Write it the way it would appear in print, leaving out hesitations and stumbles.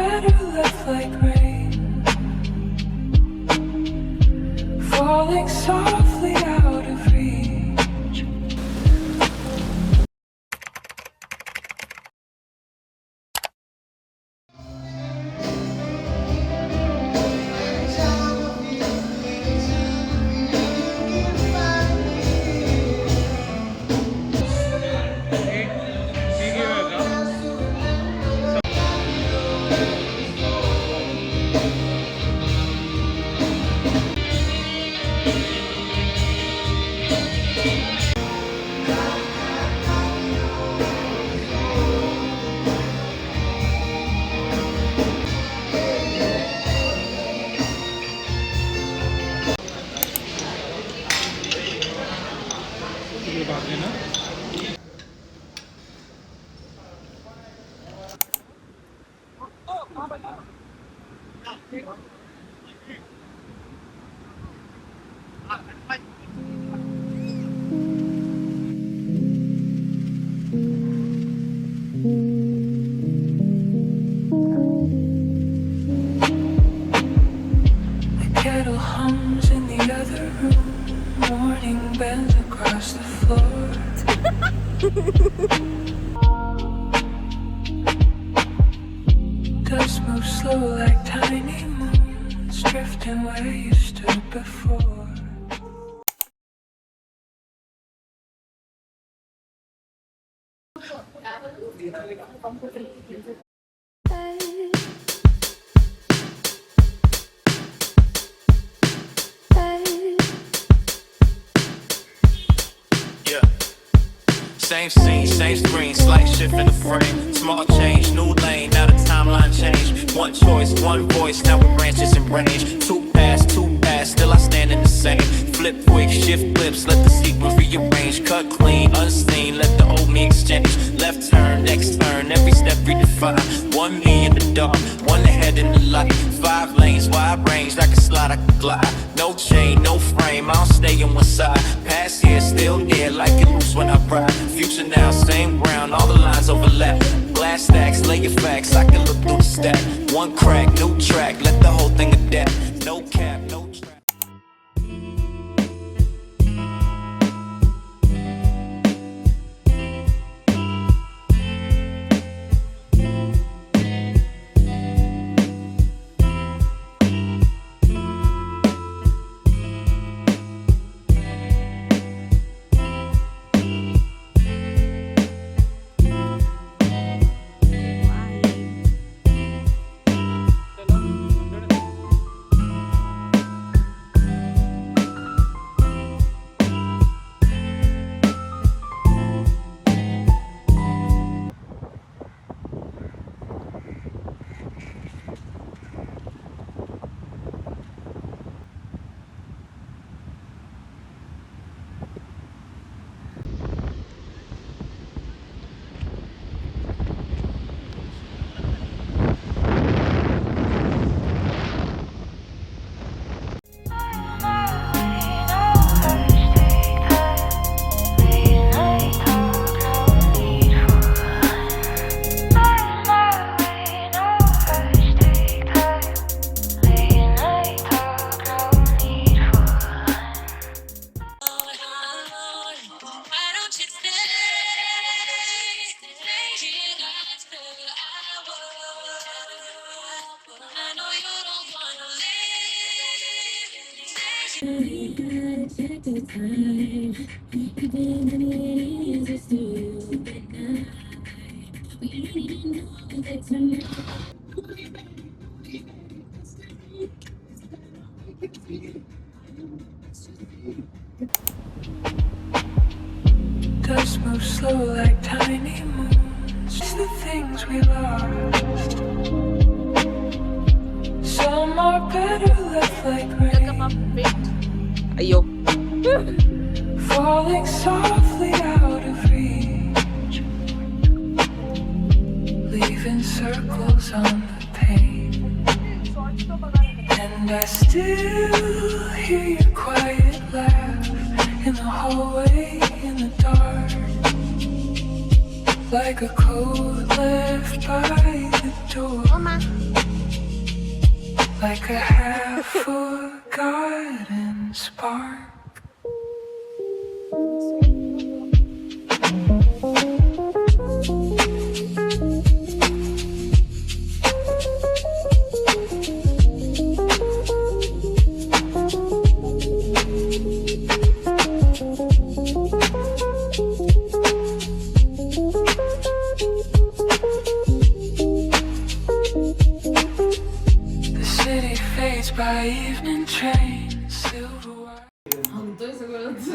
better left like rain, falling softly out of reach. Kettle hums in the other room, morning bends across the floor. Dust moves slow like tiny moons, drifting where you stood before. Yeah. Same scene, same screen, slight shift in the frame. Small change, new lane, now the timeline change. One choice, one voice, now with branches and range. Two pass, still I stand in the same. Flip quick, shift flips, let the sequence rearrange. Cut clean, unseen, let the old me exchange. Left turn, next turn, every step redefined. One me in the dark, one ahead in the light. 5 lanes, wide range, I can slide, I can glide. No chain, no frame, I don't stay on one side. Past here, still there, like it loose when I ride. Future now, same ground, all the lines overlap. Glass stacks, lay your facts, I can look through the stack. One crack, new track, let the whole thing adapt. No cap, no trap. Dust moves slow like tiny moons. It's the things we lost. Some are better left like rain, Ayo. falling softly out of reach, leaving circles on the pain. And I still hear your quiet laugh in the hallway in the dark, like a coat left by the door. like a half-forgotten spark. The city fades by evening train, silver wire. 또 있어 그렇지.